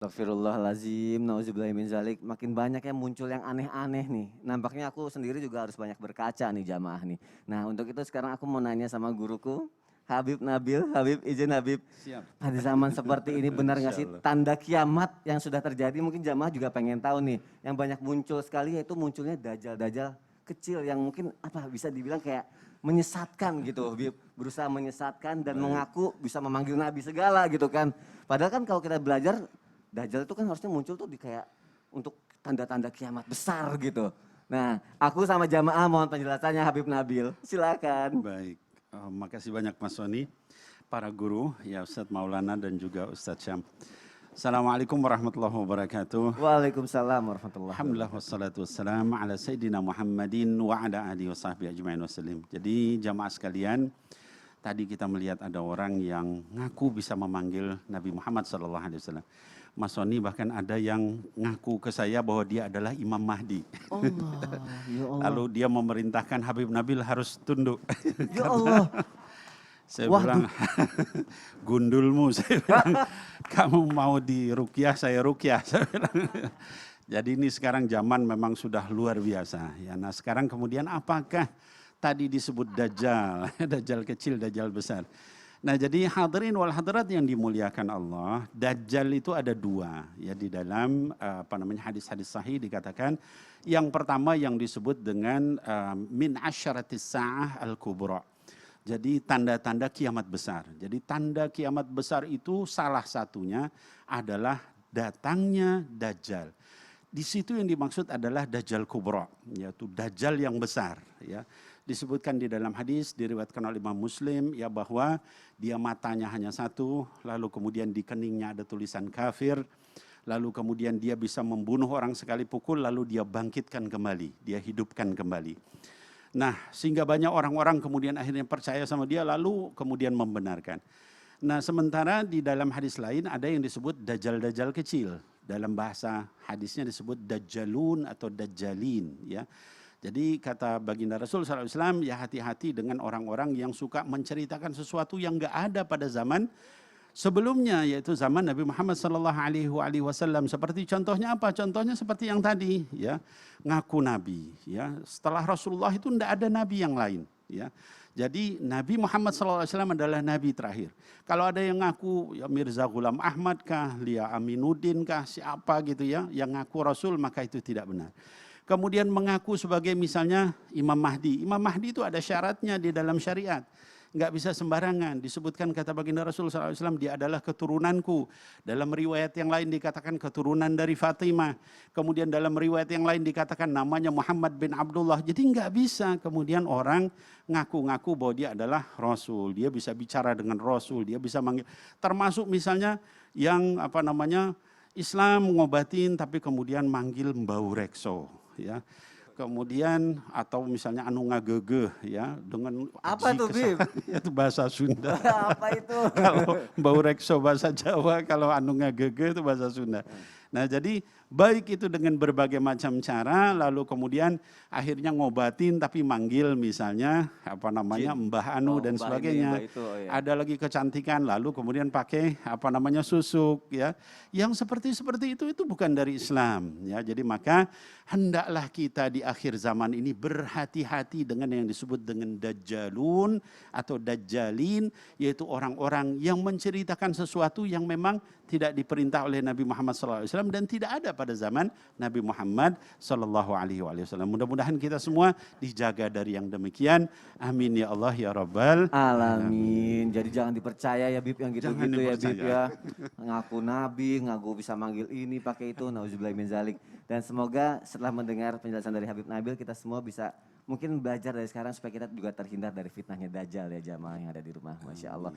Astagfirullahaladzim, nauzubillahi min zalik. Makin banyak yang muncul yang aneh-aneh nih. Nampaknya aku sendiri juga harus banyak berkaca nih jamaah nih. Nah untuk itu sekarang aku mau nanya sama guruku, Habib Nabil, Habib izin Habib. Siap. Pada zaman seperti ini benar nggak sih Insyaallah. tanda kiamat yang sudah terjadi? Mungkin jamaah juga pengen tahu nih. Yang banyak muncul sekali yaitu munculnya dajjal-dajjal kecil yang mungkin apa bisa dibilang kayak menyesatkan gitu, Habib. Berusaha menyesatkan dan Baik. mengaku bisa memanggil nabi segala gitu kan. Padahal kan kalau kita belajar Dajjal itu kan harusnya muncul tuh di kayak untuk tanda-tanda kiamat besar gitu. Nah, aku sama jamaah mohon penjelasannya Habib Nabil. Silakan. Baik. Makasih banyak Mas Soni, para guru, ya Ustadz Maulana dan juga Ustadz Syam. Assalamualaikum warahmatullahi wabarakatuh. Waalaikumsalam warahmatullahi Alhamdulillah wabarakatuh. wassalatu wassalamu ala sayyidina Muhammadin wa ala alihi wa sahbihi ajma'in wassalim. Jadi jamaah sekalian, tadi kita melihat ada orang yang ngaku bisa memanggil Nabi Muhammad SAW. Mas Soni bahkan ada yang ngaku ke saya bahwa dia adalah Imam Mahdi. Allah, ya Allah. Lalu dia memerintahkan Habib Nabil harus tunduk. Ya Allah. Saya Waduh. bilang, gundulmu, saya bilang, kamu mau di rukyah, saya rukyah. Saya bilang. Jadi ini sekarang zaman memang sudah luar biasa. Ya, nah sekarang kemudian apakah tadi disebut Dajjal, Dajjal kecil, Dajjal besar. Nah jadi hadirin wal hadirat yang dimuliakan Allah, Dajjal itu ada dua. Ya di dalam hadis-hadis sahih dikatakan, yang pertama yang disebut dengan min asyaratis sa'ah al-kubra. Jadi tanda-tanda kiamat besar. Jadi tanda kiamat besar itu salah satunya adalah datangnya Dajjal. Di situ yang dimaksud adalah Dajjal Kubra, yaitu Dajjal yang besar. Ya. Disebutkan di dalam hadis, diriwayatkan oleh Imam Muslim, ya bahwa dia matanya hanya satu, lalu kemudian di keningnya ada tulisan kafir, lalu kemudian dia bisa membunuh orang sekali pukul, lalu dia bangkitkan kembali, dia hidupkan kembali. Nah, sehingga banyak orang-orang kemudian akhirnya percaya sama dia, lalu kemudian membenarkan. Nah, sementara di dalam hadis lain ada yang disebut Dajjal-Dajjal kecil. Dalam bahasa hadisnya disebut Dajjalun atau Dajjalin. Ya. Jadi kata baginda Rasul SAW, ya hati-hati dengan orang-orang yang suka menceritakan sesuatu yang gak ada pada zaman sebelumnya, yaitu zaman Nabi Muhammad SAW. Seperti contohnya apa? Contohnya seperti yang tadi, ya, ngaku nabi. Ya, setelah Rasulullah itu tidak ada nabi yang lain. Ya, jadi Nabi Muhammad SAW adalah nabi terakhir. Kalau ada yang ngaku ya Mirza Ghulam Ahmad kah, Lia Aminuddin kah, siapa gitu ya, yang ngaku Rasul, maka itu tidak benar. Kemudian mengaku sebagai misalnya Imam Mahdi. Imam Mahdi itu ada syaratnya di dalam syariat. Nggak bisa sembarangan. Disebutkan kata baginda Rasul SAW, dia adalah keturunanku. Dalam riwayat yang lain dikatakan keturunan dari Fatimah. Kemudian dalam riwayat yang lain dikatakan namanya Muhammad bin Abdullah. Jadi nggak bisa kemudian orang ngaku-ngaku bahwa dia adalah Rasul. Dia bisa bicara dengan Rasul. Dia bisa manggil. Termasuk misalnya yang Islam ngobatin tapi kemudian manggil Mbau Rekso. Ya. Kemudian atau misalnya anu ngagege ya dengan Apa tuh, Bib? itu bahasa Sunda. Apa itu? Kalau Mbau Rekso bahasa Jawa, kalau anu ngagege itu bahasa Sunda. Nah jadi baik itu dengan berbagai macam cara, lalu kemudian akhirnya ngobatin tapi manggil misalnya Mbah Anu dan sebagainya. Ya. Ada lagi kecantikan, lalu kemudian pakai susuk ya. Yang seperti itu bukan dari Islam ya. Jadi maka hendaklah kita di akhir zaman ini berhati-hati dengan yang disebut dengan Dajjalun atau Dajjalin, yaitu orang-orang yang menceritakan sesuatu yang memang tidak diperintah oleh Nabi Muhammad SAW dan tidak ada pada zaman Nabi Muhammad SAW. Mudah-mudahan kita semua dijaga dari yang demikian. Amin ya Allah ya Rabbal Alamin. Jadi jangan dipercaya ya Bib yang gitu-gitu ya Bib ya. Ngaku nabi, ngaku bisa manggil ini pakai itu. Nauzubillahi min zalik. Dan semoga setelah mendengar penjelasan dari Habib Nabil kita semua bisa mungkin belajar dari sekarang supaya kita juga terhindar dari fitnahnya Dajjal ya jamaah yang ada di rumah. Masya Allah.